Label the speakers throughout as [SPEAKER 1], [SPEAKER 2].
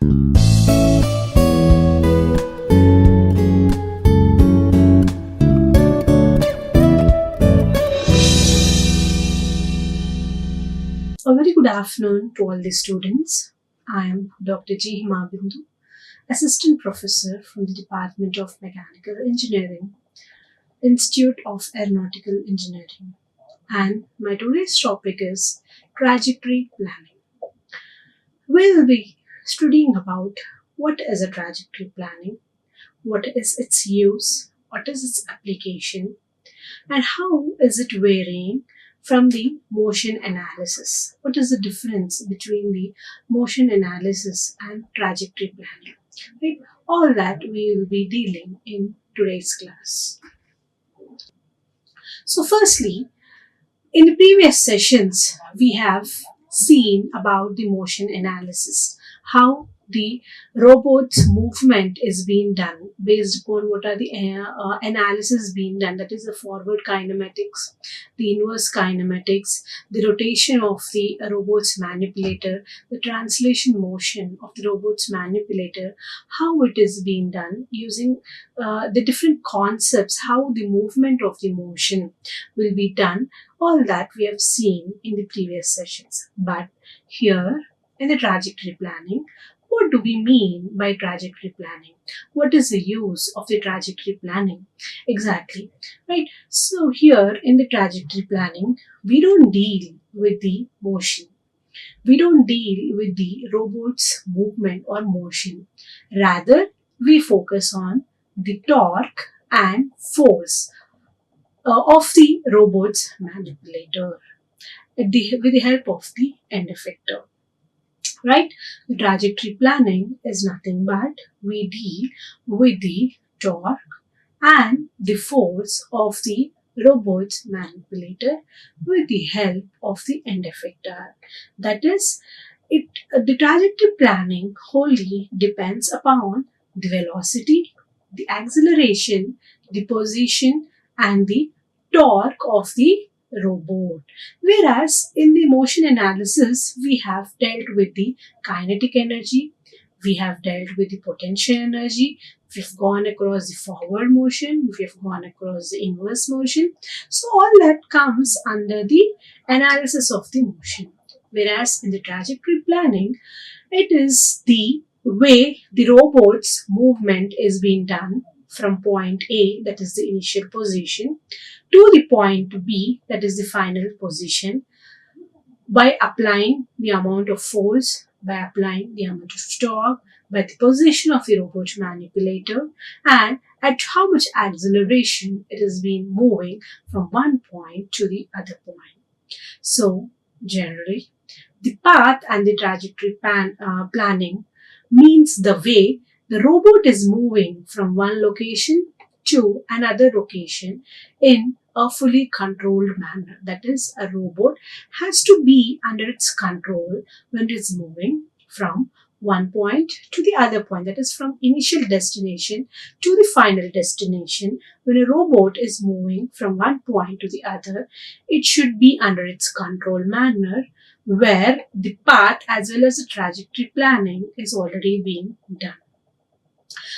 [SPEAKER 1] A very good afternoon to all the students. I am Dr. HimaBindhu, Assistant Professor from the Department of Mechanical Engineering, Institute of Aeronautical Engineering. And my today's topic is trajectory planning. We will be studying about what is a trajectory planning, what is its use, what is its application, and how is it varying from the motion analysis. What is the difference between the motion analysis and trajectory planning? Right? All that we will be dealing in today's class. So firstly, in the previous sessions, we have seen about the motion analysis, how the robot's movement is being done based upon what are the analysis being done, that is the forward kinematics, the inverse kinematics, the rotation of the robot's manipulator, the translation motion of the robot's manipulator, how it is being done using the different concepts, how the movement of the motion will be done. All that we have seen in the previous sessions. But here in the trajectory planning, what do we mean by trajectory planning? What is the use of the trajectory planning? Exactly, right? So here in the trajectory planning, we don't deal with the motion. We don't deal with the robot's movement or motion. Rather, we focus on the torque and force of the robot's manipulator with the help of the end effector. Right? The trajectory planning is nothing but we deal with the torque and the force of the robot's manipulator with the help of the end effector. That is, the trajectory planning wholly depends upon the velocity, the acceleration, the position, and the torque of the robot. Whereas in the motion analysis, we have dealt with the kinetic energy, we have dealt with the potential energy, we've gone across the forward motion, we've gone across the inverse motion. So all that comes under the analysis of the motion. Whereas in the trajectory planning, it is the way the robot's movement is being done from point A, that is the initial position, to the point B, that is the final position, by applying the amount of force, by applying the amount of torque, by the position of the robot manipulator, and at how much acceleration it is being moving from one point to the other point. So generally, the path and the trajectory planning means the way the robot is moving from one location to another location in a fully controlled manner. That is, a robot has to be under its control when it is moving from one point to the other point. That is, from initial destination to the final destination. When a robot is moving from one point to the other, it should be under its control manner, where the path as well as the trajectory planning is already being done.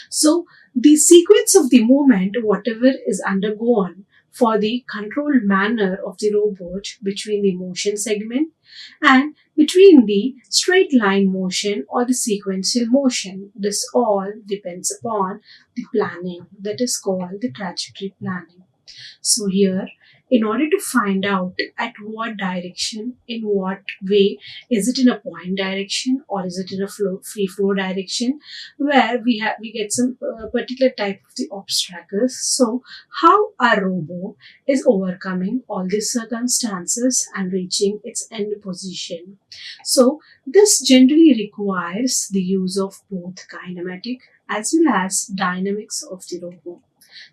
[SPEAKER 1] So the sequence of the movement, whatever is undergone for the controlled manner of the robot between the motion segment and between the straight line motion or the sequential motion, this all depends upon the planning that is called the trajectory planning. So here, in order to find out at what direction, in what way, is it in a point direction or is it in a free flow direction, where we get some particular type of the obstacles. So how a robot is overcoming all these circumstances and reaching its end position. So this generally requires the use of both kinematic as well as dynamics of the robot.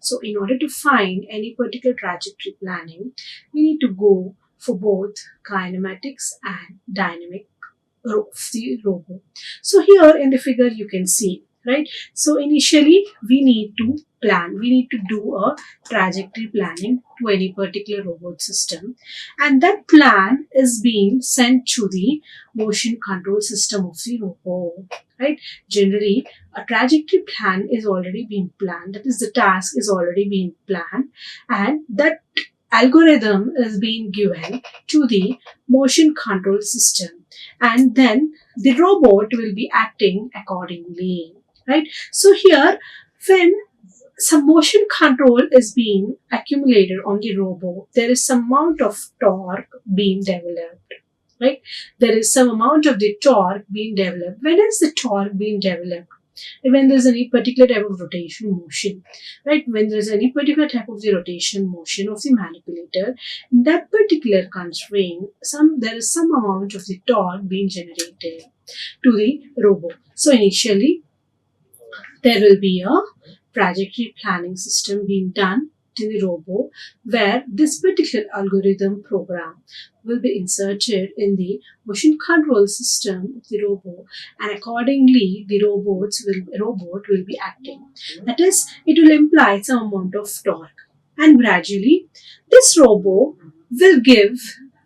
[SPEAKER 1] So in order to find any particular trajectory planning, we need to go for both kinematics and dynamic of the robot. So here in the figure you can see right? So initially we need to plan, we need to do a trajectory planning to any particular robot system, and that plan is being sent to the motion control system of the robot, right? Generally a trajectory plan is already being planned, that is the task is already being planned, and that algorithm is being given to the motion control system, and then the robot will be acting accordingly, right? So here, when some motion control is being accumulated on the robot, there is some amount of torque being developed, right? There is some amount of the torque being developed. When is the torque being developed? When there's any particular type of rotation motion, right? When there's any particular type of the rotation motion of the manipulator, in that particular constraint, there is some amount of the torque being generated to the robot. So initially, there will be a trajectory planning system being done to the robot, where this particular algorithm program will be inserted in the motion control system of the robot, and accordingly the robot will be acting. That is, it will imply some amount of torque, and gradually this robot will give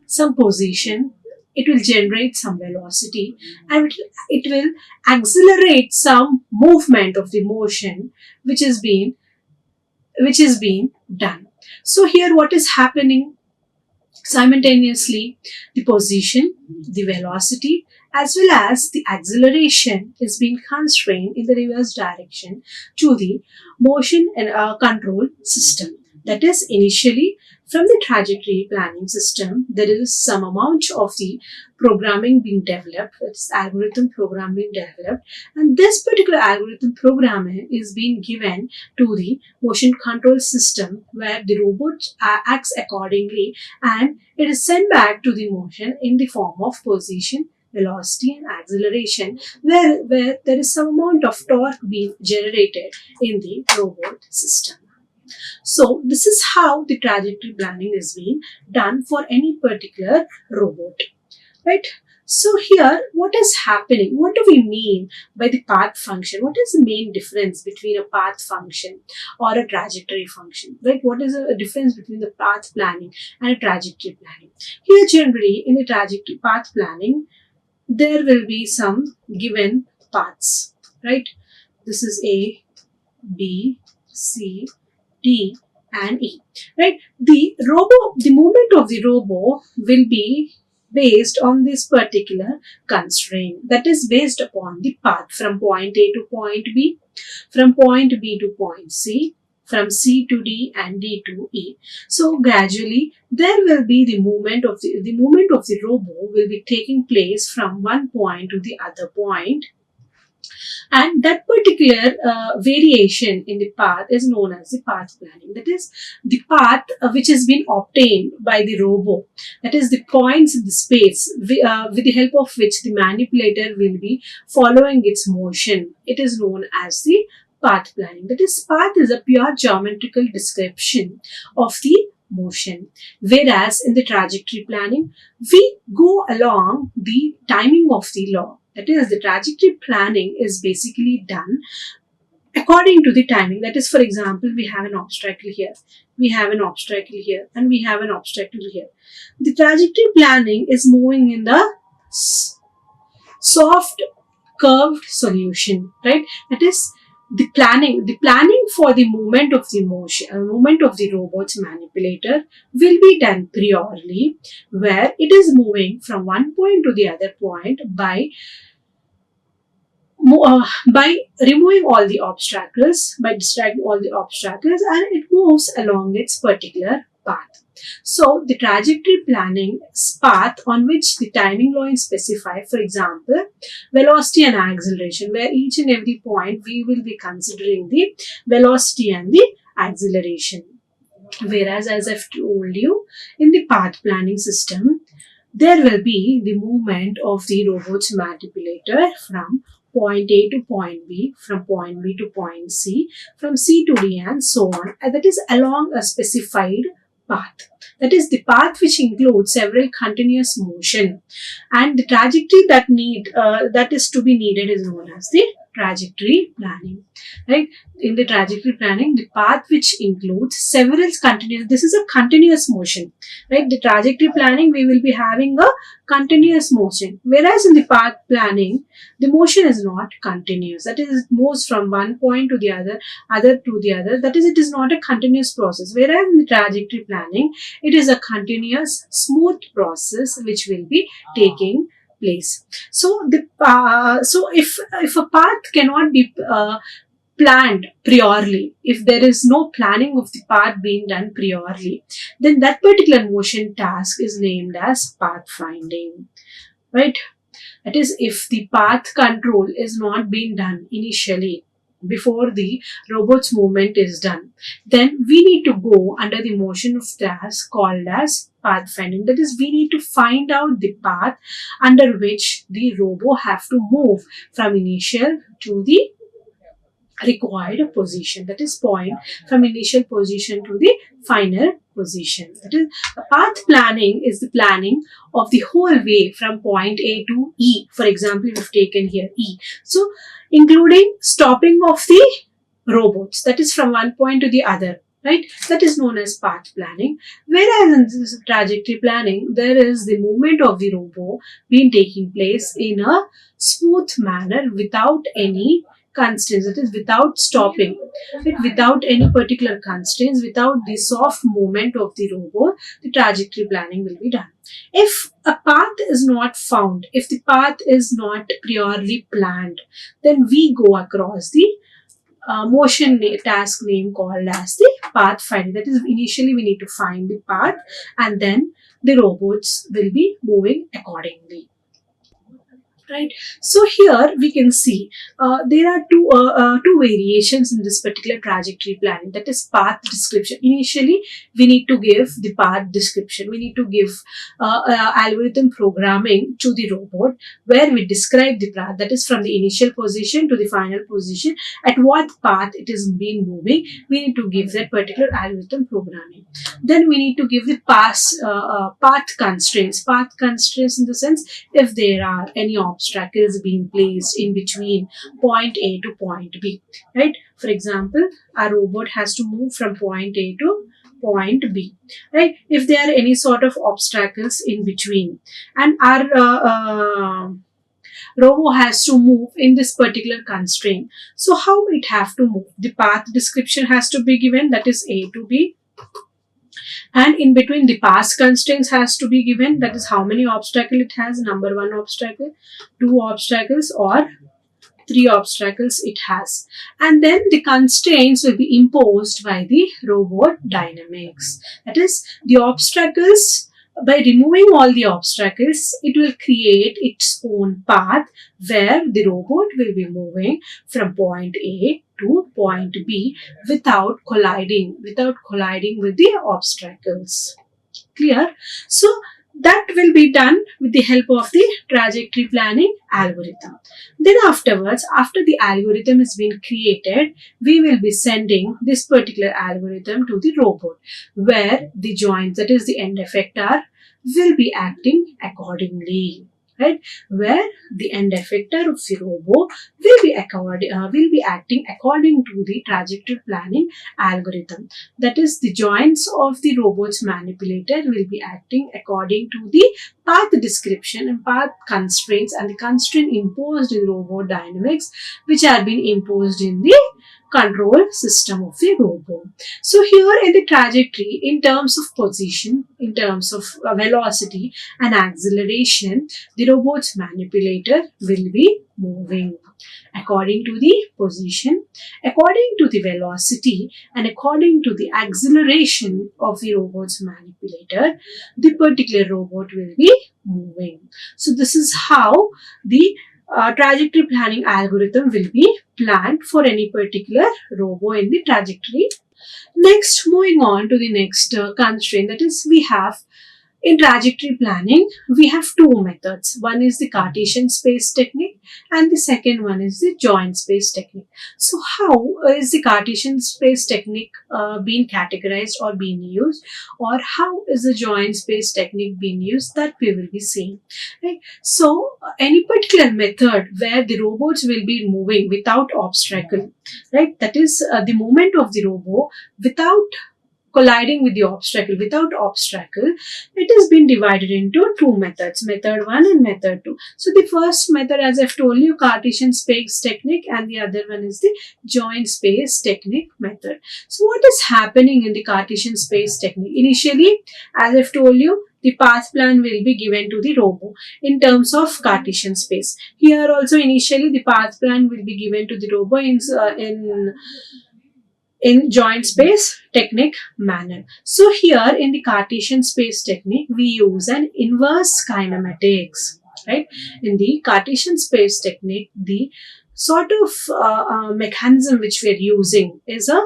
[SPEAKER 1] some position, it will generate some velocity, and it will accelerate some movement of the motion which is being done. So here what is happening? Simultaneously, the position, the velocity, as well as the acceleration is being constrained in the reverse direction to the motion and control system. That is, initially from the trajectory planning system, there is some amount of the programming being developed, it's algorithm program being developed, and this particular algorithm programming is being given to the motion control system, where the robot acts accordingly, and it is sent back to the motion in the form of position, velocity and acceleration, where there is some amount of torque being generated in the robot system. So this is how the trajectory planning is being done for any particular robot, right? So here, what is happening? What do we mean by the path function? What is the main difference between a path function or a trajectory function? Right? What is the difference between the path planning and a trajectory planning? Here, generally, in the trajectory path planning, there will be some given paths, right? This is A, B, C, D, and E, right? The movement of the robo will be based on this particular constraint, that is based upon the path from point A to point B, from point B to point C, from C to D and D to E. So gradually there will be the movement of the robo will be taking place from one point to the other point, and that particular variation in the path is known as the path planning. That is the path which has been obtained by the robo. That is the points in the space with the help of which the manipulator will be following its motion. It is known as the path planning. That is, path is a pure geometrical description of the motion, whereas in the trajectory planning we go along the timing of the law. That is, the trajectory planning is basically done according to the timing. That is, for example, we have an obstacle here, we have an obstacle here, and we have an obstacle here. The trajectory planning is moving in the soft curved solution, right? That is, the planning for the movement of the movement of the robot's manipulator will be done priorly, where it is moving from one point to the other point by removing all the obstacles, by distracting all the obstacles, and it moves along its particular path. So the trajectory planning path on which the timing law is specified, for example, velocity and acceleration, where each and every point we will be considering the velocity and the acceleration. Whereas, as I've told you, in the path planning system, there will be the movement of the robot's manipulator from point A to point B, from point B to point C, from C to D, and so on. And that is along a specified path. That is the path which includes several continuous motion, and the trajectory that is to be needed is known as the trajectory planning, right? In the trajectory planning, the path which includes several continuous, this is a continuous motion, right? The trajectory planning, we will be having a continuous motion, whereas in the path planning, the motion is not continuous. That is, it moves from one point to the other to the other. That is, it is not a continuous process. Whereas in the trajectory planning, it is a continuous, smooth process which will be taking place. So if a path cannot be planned priorly, if there is no planning of the path being done priorly, then that particular motion task is named as pathfinding, right? That is, if the path control is not being done initially before the robot's movement is done, then we need to go under the motion of task called as pathfinding. That is, we need to find out the path under which the robot have to move from initial to the required position, that is point from initial position to the final position. That is, path planning is the planning of the whole way from point A to E. For example, we've taken here E, so including stopping of the robots, that is from one point to the other, right? That is known as path planning. Whereas in this trajectory planning, there is the movement of the robot being taking place in a smooth manner without any constraints, that is without stopping, right? Without any particular constraints, without the soft movement of the robot, the trajectory planning will be done. If a path is not found, if the path is not priorly planned, then we go across the motion task name called as the pathfinding. That is, initially we need to find the path and then the robots will be moving accordingly. Right. So here we can see there are two variations in this particular trajectory planning. That is path description. Initially, we need to give the path description. We need to give algorithm programming to the robot where we describe the path. That is from the initial position to the final position. At what path it is being moving, we need to give that particular algorithm programming. Then we need to give the path constraints. Path constraints in the sense, if there are any obstacles being placed in between point A to point B, right? For example, a robot has to move from point A to point B, right? If there are any sort of obstacles in between and our robot has to move in this particular constraint, so how it have to move? The path description has to be given, that is A to B. And in between, the path constraints has to be given, that is how many obstacles it has, number 1 obstacle, 2 obstacles or 3 obstacles it has. And then the constraints will be imposed by the robot dynamics. That is, the obstacles, by removing all the obstacles, it will create its own path where the robot will be moving from point A to point B without colliding with the obstacles. Clear? So that will be done with the help of the trajectory planning algorithm. Then afterwards, after the algorithm has been created, we will be sending this particular algorithm to the robot where the joints, that is the end effector, will be acting accordingly. Right, where the end effector of the robot will be acting according to the trajectory planning algorithm. That is, the joints of the robot's manipulator will be acting according to the path description and path constraints and the constraint imposed in robot dynamics, which are being imposed in the control system of the robot. So here in the trajectory, in terms of position, in terms of velocity and acceleration, the robot's manipulator will be moving according to the position, according to the velocity and according to the acceleration of the robot's manipulator, the particular robot will be moving. So this is how the trajectory planning algorithm will be planned for any particular robot in the trajectory. Next, moving on to the next constraint, that is, we have In trajectory planning, we have two methods. One is the Cartesian space technique and the second one is the joint space technique. So how is the Cartesian space technique being categorized or being used, or how is the joint space technique being used, that we will be seeing. Right? So any particular method where the robots will be moving without obstacle, right? That is the movement of the robot without colliding with the obstacle, without obstacle, it has been divided into two methods, method 1 and method 2. So the first method, as I've told you, Cartesian space technique, and the other one is the joint space technique method. So what is happening in the Cartesian space technique? Initially, as I've told you, the path plan will be given to the robot in terms of Cartesian space. Here also initially the path plan will be given to the robot in joint space technique manner. So here in the Cartesian space technique, we use an inverse kinematics, right? In the Cartesian space technique, the sort of mechanism which we are using is a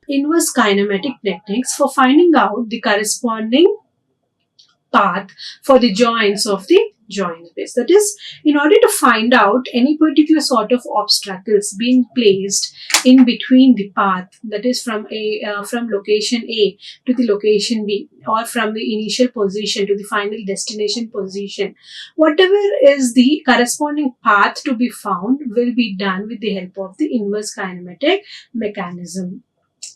[SPEAKER 1] inverse kinematic techniques for finding out the corresponding path for the joints of the joint space. That is, in order to find out any particular sort of obstacles being placed in between the path, that is from location A to the location B, or from the initial position to the final destination position, whatever is the corresponding path to be found will be done with the help of the inverse kinematic mechanism.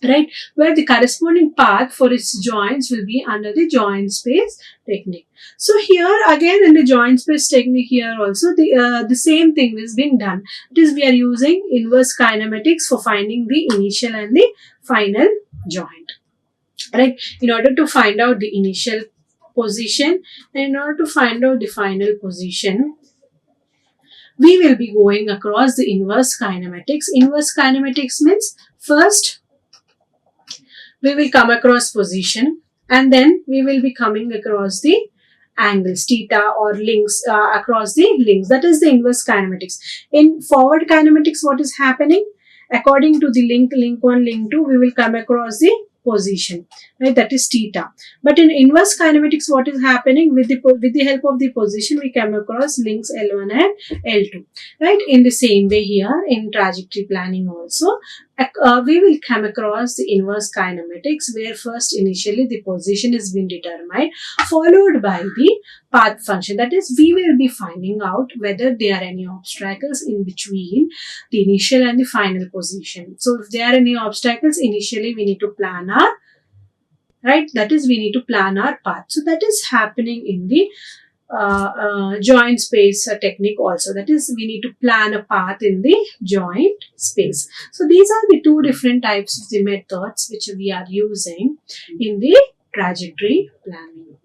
[SPEAKER 1] Right, where the corresponding path for its joints will be under the joint space technique. So here again in the joint space technique, here also the same thing is being done. It is, we are using inverse kinematics for finding the initial and the final joint. Right, in order to find out the initial position and in order to find out the final position, we will be going across the inverse kinematics. Inverse kinematics means first we will come across position and then we will be coming across the angles theta or links across the links. That is the inverse kinematics. In forward kinematics, what is happening? According to the link 1, link 2, we will come across the position, right? That is theta. But in inverse kinematics, what is happening? With the help of the position, we come across links L1 and L2, right? In the same way here in trajectory planning also, we will come across the inverse kinematics, where first initially the position is being determined, followed by the path function. That is, we will be finding out whether there are any obstacles in between the initial and the final position. So if there are any obstacles, initially we need to plan our, right? That is, we need to plan our path. So that is happening in the joint space technique also. That is, we need to plan a path in the joint space. So these are the two different types of the methods which we are using in the trajectory planning.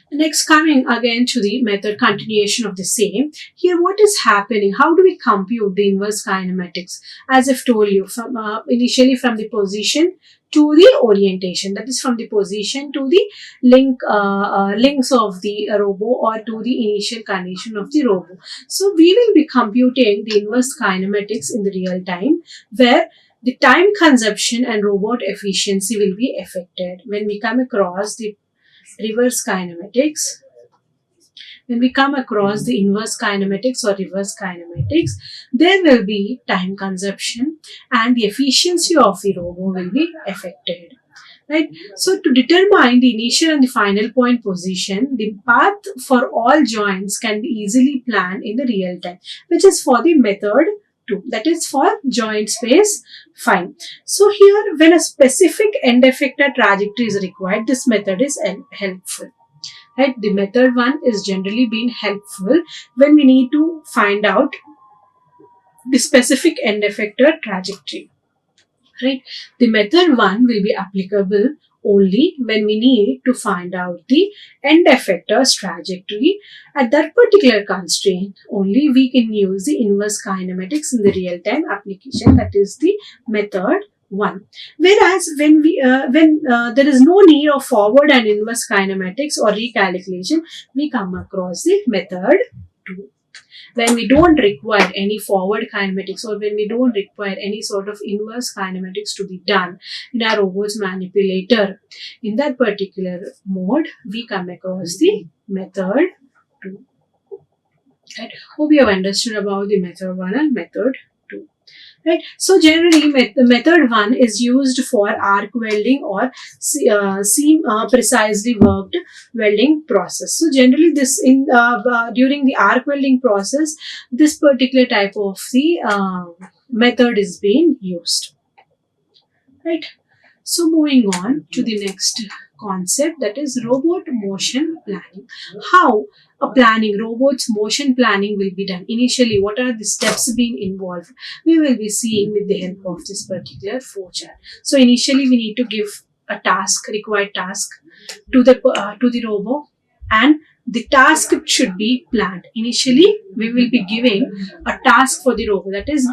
[SPEAKER 1] Next, coming again to the method continuation of the same. Here what is happening? How do we compute the inverse kinematics? As I've told you, from initially from the position to the orientation, that is from the position to the links of the robot or to the initial condition of the robot. So we will be computing the inverse kinematics in the real time, where the time consumption and robot efficiency will be affected. When we come across the reverse kinematics, when we come across the inverse kinematics or reverse kinematics, there will be time consumption and the efficiency of the robot will be affected. Right? So to determine the initial and the final point position, the path for all joints can be easily planned in the real time, which is for the method 2, that is for joint space find. So here, when a specific end effector trajectory is required, this method is helpful. Right? The method 1 is generally being helpful when we need to find out the specific end effector trajectory. Right? The method 1 will be applicable only when we need to find out the end effector's trajectory. At that particular constraint, only we can use the inverse kinematics in the real-time application, that is the method 1. Whereas when there is no need of forward and inverse kinematics or recalculation, we come across the method 2. When we don't require any forward kinematics, or when we don't require any sort of inverse kinematics to be done in our robot's manipulator, in that particular mode, we come across the method 2. Right? Hope you have understood about the method 1 and method 2. Right? So generally, the method 1 is used for arc welding or seam precisely worked welding process. So generally, this during the arc welding process, this particular type of the method is being used. Right? So moving on to the next concept, that is robot motion planning. How a robot's motion planning will be done. Initially, what are the steps being involved? We will be seeing with the help of this particular flowchart. So initially, we need to give a required task to the robot, and the task should be planned. Initially, we will be giving a task for the robot. That is,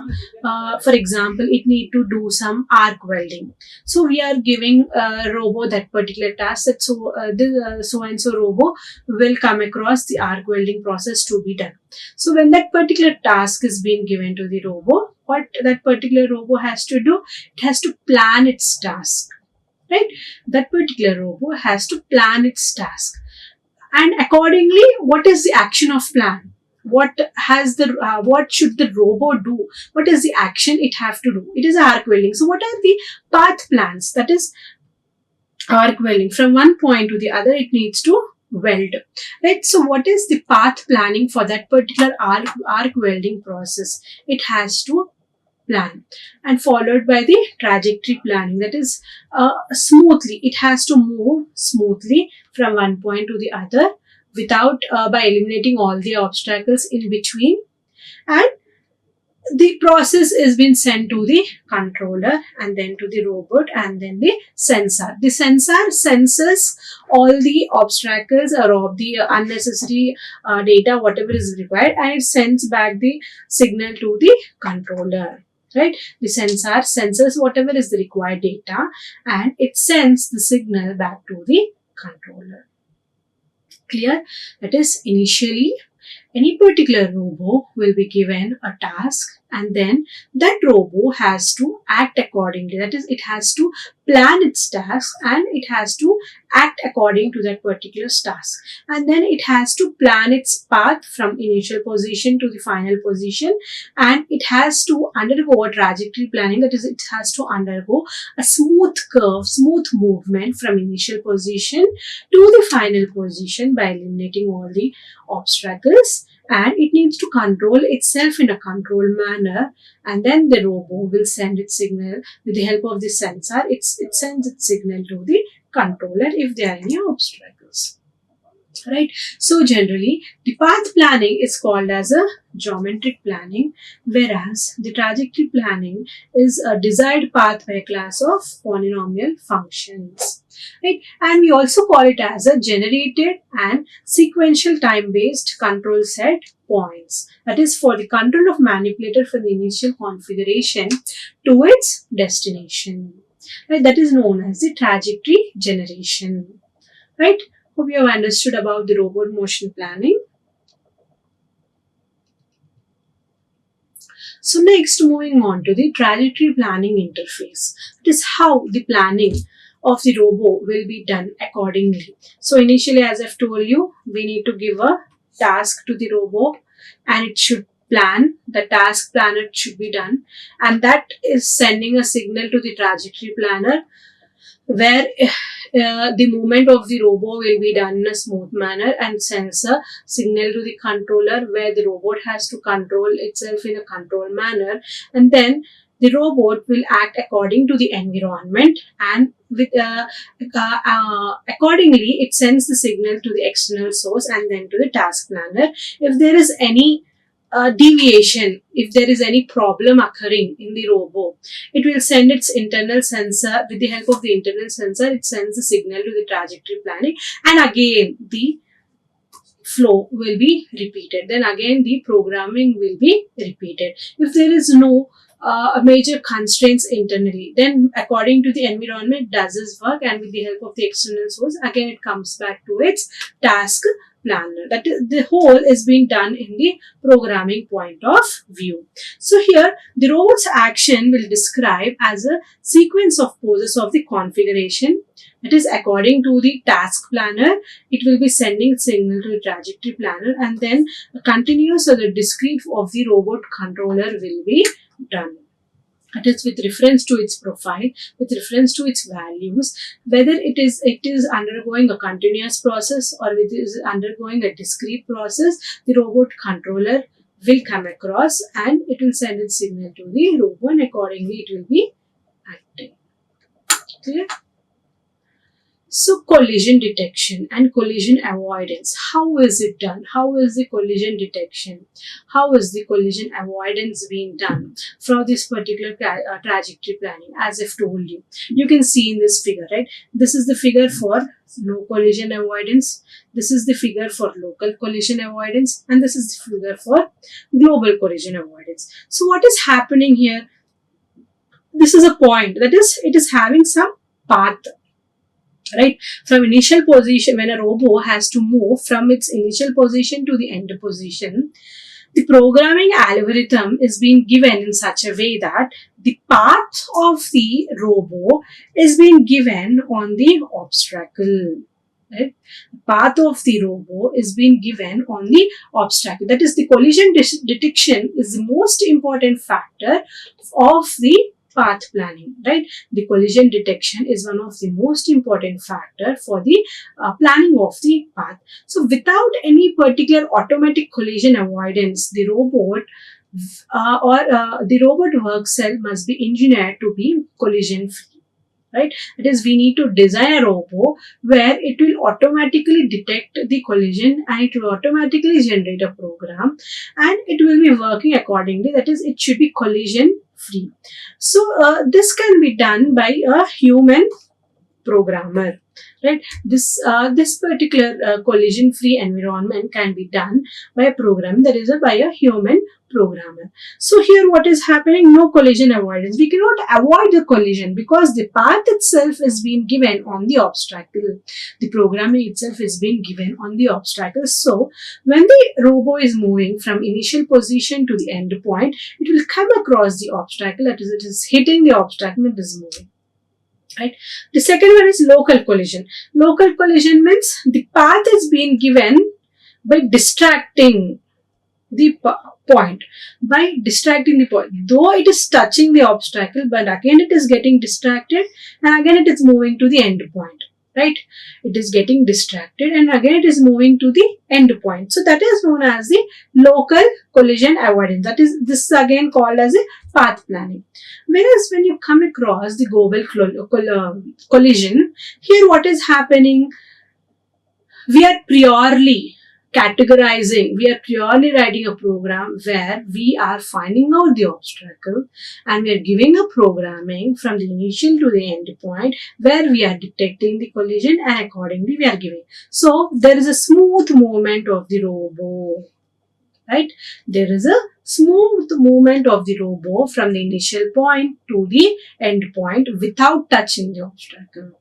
[SPEAKER 1] for example, it need to do some arc welding. So we are giving a robot that particular task. That so and so robot will come across the arc welding process to be done. So when that particular task is being given to the robot, what that particular robot has to do? It has to plan its task. Right? That particular robot has to plan its task. And accordingly, what is the action of plan? What should the robot do? What is the action it have to do? It is arc welding. So what are the path plans? That is arc welding. From one point to the other, it needs to weld. Right? So what is the path planning for that particular arc welding process? It has to plan, and followed by the trajectory planning. That is smoothly. It has to move smoothly from one point to the other without by eliminating all the obstacles in between, and the process is being sent to the controller and then to the robot and then the sensor. The sensor senses all the obstacles or of the unnecessary data, whatever is required, and it sends back the signal to the controller. Right? The sensor senses whatever is the required data, and it sends the signal back to the controller. Clear? That is, initially, any particular robot will be given a task, and then that robot has to act accordingly. That is, it has to plan its task and it has to act according to that particular task. And then it has to plan its path from initial position to the final position, and it has to undergo a trajectory planning. That is, it has to undergo a smooth curve, smooth movement from initial position to the final position by eliminating all the obstacles, and it needs to control itself in a controlled manner, and then the robot will send its signal with the help of the sensor. It sends its signal to the controller if there are any obstacles. Right? So generally, the path planning is called as a geometric planning, whereas the trajectory planning is a desired path by a class of polynomial functions. Right? And we also call it as a generated and sequential time-based control set points. That is for the control of manipulator from the initial configuration to its destination. Right? That is known as the trajectory generation. Right? Hope you have understood about the robot motion planning. So next, moving on to the trajectory planning interface. It is how the planning of the robot will be done accordingly. So initially, as I've told you, we need to give a task to the robot, and it should plan. The task planner should be done, and that is sending a signal to the trajectory planner, where the movement of the robot will be done in a smooth manner, and sends a signal to the controller where the robot has to control itself in a controlled manner, and then the robot will act according to the environment, and with accordingly it sends the signal to the external source and then to the task planner. If there is any deviation, if there is any problem occurring in the robot, it will send its internal sensor. With the help of the internal sensor, it sends the signal to the trajectory planning, and again the flow will be repeated. Then again the programming will be repeated. If there is no major constraints internally, then according to the environment does this work, and with the help of the external source, again it comes back to its task planner. That is, the whole is being done in the programming point of view. So here the robot's action will describe as a sequence of poses of the configuration. That is, according to the task planner, it will be sending signal to the trajectory planner, and then a continuous or the discrete of the robot controller will be done. It is with reference to its profile, with reference to its values, whether it is undergoing a continuous process or it is undergoing a discrete process. The robot controller will come across and it will send its signal to the robot, and accordingly it will be acting. Clear? So collision detection and collision avoidance. How is it done? How is the collision detection? How is the collision avoidance being done for this particular trajectory planning? As I've told you, you can see in this figure, right? This is the figure for no collision avoidance. This is the figure for local collision avoidance, and this is the figure for global collision avoidance. So what is happening here? This is a point, that is, it is having some path. Right, from initial position, when a robot has to move from its initial position to the end position, the programming algorithm is being given in such a way that the path of the robot is being given on the obstacle. Right? The path of the robot is being given on the obstacle. That is, the collision detection is the most important factor of the path planning, right? The collision detection is one of the most important factor for the planning of the path. So without any particular automatic collision avoidance, the robot the robot work cell must be engineered to be collision free. Right? That is, we need to design a robot where it will automatically detect the collision and it will automatically generate a program and it will be working accordingly. That is, it should be collision free. So this can be done by a human programmer. Right? This particular collision free environment can be done by a program, that is by a human programmer. So here what is happening? No collision avoidance. We cannot avoid the collision because the path itself is being given on the obstacle. The programming itself is being given on the obstacle. So when the robot is moving from initial position to the end point, it will come across the obstacle. That is, it is hitting the obstacle and it is moving. Right. The second one is local collision. Local collision means the path is being given by distracting the point. By distracting the point, though it is touching the obstacle, but again it is getting distracted and again it is moving to the end point. Right? It is getting distracted and again it is moving to the end point. So that is known as the local collision avoidance. That is, this is again called as a path planning. Whereas when you come across the global collision, here what is happening? We are purely categorizing, we are purely writing a program where we are finding out the obstacle and we are giving a programming from the initial to the end point where we are detecting the collision and accordingly we are giving. So there is a smooth movement of the robot. Right? There is a smooth movement of the robot from the initial point to the end point without touching the obstacle.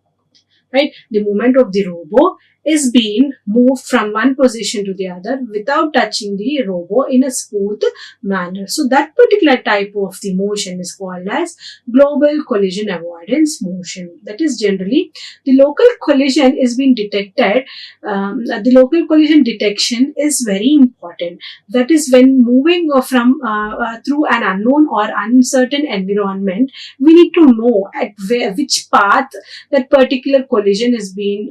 [SPEAKER 1] Right? The movement of the robot is being moved from one position to the other without touching the robot in a smooth manner. So that particular type of the motion is called as global collision avoidance motion. That is, generally the local collision is being detected. The local collision detection is very important. That is, when moving from through an unknown or uncertain environment, we need to know at which path that particular collision is being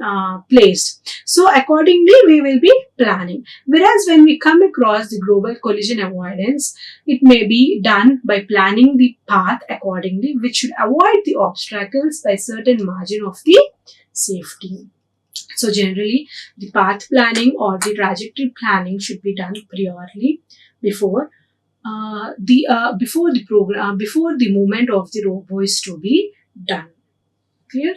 [SPEAKER 1] placed. So accordingly we will be planning. Whereas when we come across the global collision avoidance, it may be done by planning the path accordingly, which should avoid the obstacles by certain margin of the safety. So generally the path planning or the trajectory planning should be done priorly before the movement of the robot is to be done. Clear?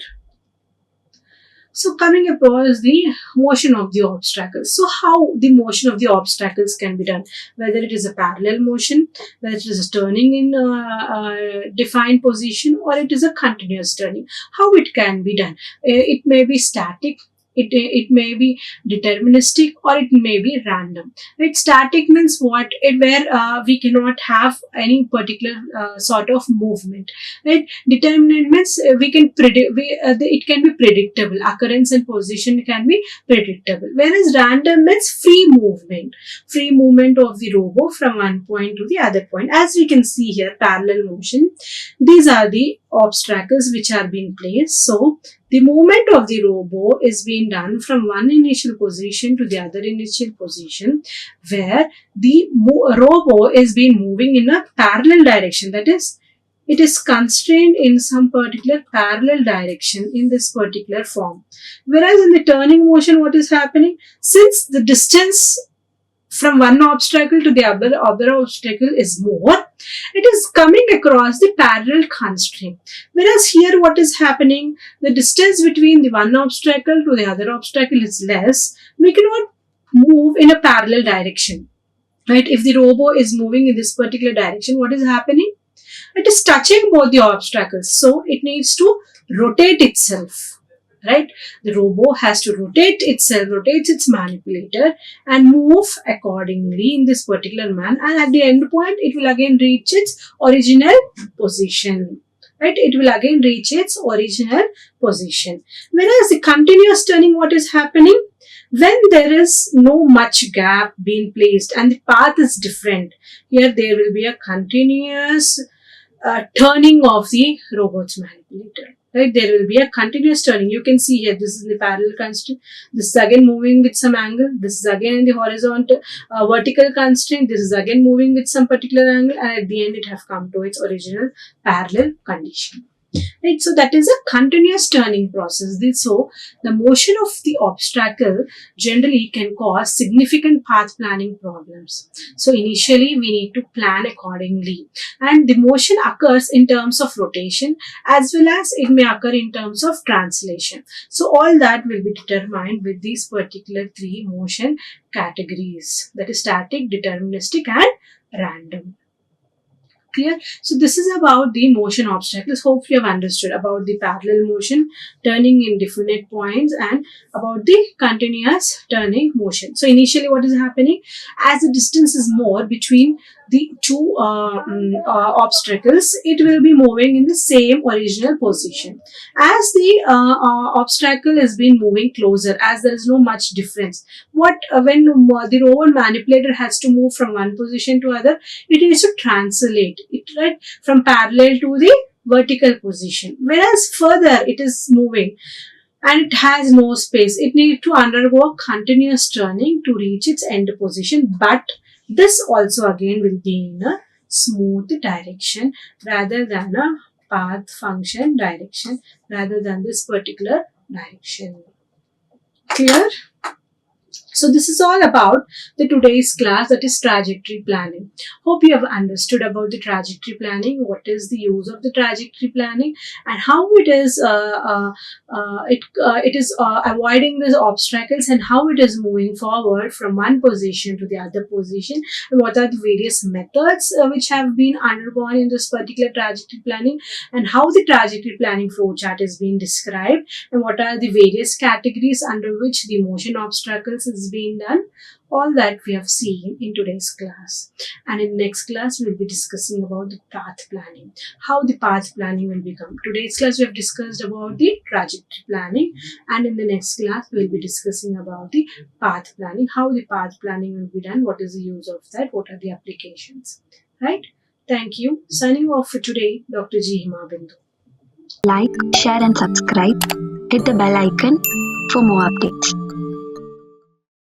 [SPEAKER 1] So coming across the motion of the obstacles. So how the motion of the obstacles can be done? Whether it is a parallel motion, whether it is a turning in a defined position or it is a continuous turning. How it can be done? It may be static, It may be deterministic or it may be random. Right? Static means what? Where we cannot have any particular sort of movement. Right? Determinant means we can predict. It can be predictable. Occurrence and position can be predictable. Whereas random means free movement of the robo from one point to the other point. As we can see here, parallel motion. These are the obstacles which are being placed. So the movement of the robo is being done from one initial position to the other initial position, where the robo is being moving in a parallel direction. That is, it is constrained in some particular parallel direction in this particular form. Whereas in the turning motion, what is happening? Since the distance from one obstacle to the other obstacle is more, it is coming across the parallel constraint. Whereas here what is happening, the distance between the one obstacle to the other obstacle is less. We cannot move in a parallel direction. Right? If the robo is moving in this particular direction, what is happening? It is touching both the obstacles. So it needs to rotate itself. Right? The robo has to rotate itself, rotates its manipulator and move accordingly in this particular manner, and at the end point it will again reach its original position. Right? It will again reach its original position. Whereas the continuous turning, what is happening? When there is no much gap being placed and the path is different, here there will be a continuous turning of the robot's manipulator. Right? There will be a continuous turning. You can see here, this is the parallel constraint. This is again moving with some angle. This is again in the horizontal, vertical constraint. This is again moving with some particular angle, and at the end it have come to its original parallel condition. Right? So that is a continuous turning process. So the motion of the obstacle generally can cause significant path planning problems. So initially we need to plan accordingly, and the motion occurs in terms of rotation as well as it may occur in terms of translation. So all that will be determined with these particular three motion categories, that is static, deterministic and random. Clear? So this is about the motion obstacles. Hope you have understood about the parallel motion, turning in definite points, and about the continuous turning motion. So initially what is happening? As the distance is more between the two obstacles, it will be moving in the same original position. As the obstacle is being moving closer, as there is no much difference, when the robot manipulator has to move from one position to other, it needs to translate it, right, from parallel to the vertical position. Whereas further it is moving and it has no space, it needs to undergo a continuous turning to reach its end position, but this also again will be in a smooth direction rather than a path function direction, rather than this particular direction. Clear? So this is all about the today's class, that is trajectory planning. Hope you have understood about the trajectory planning, what is the use of the trajectory planning, and how it is avoiding these obstacles, and how it is moving forward from one position to the other position, and what are the various methods which have been undergone in this particular trajectory planning, and how the trajectory planning flowchart is being described, and what are the various categories under which the motion obstacles is being done. All that we have seen in today's class, and in next class we will be discussing about the path planning, how the path planning will become. Today's class we have discussed about the trajectory planning, and in the next class we will be discussing about the path planning, how the path planning will be done, what is the use of that, what are the applications. Right? Thank you. Signing off for today, Dr. G. HimaBindhu.
[SPEAKER 2] Like, share and subscribe. Hit the bell icon for more updates.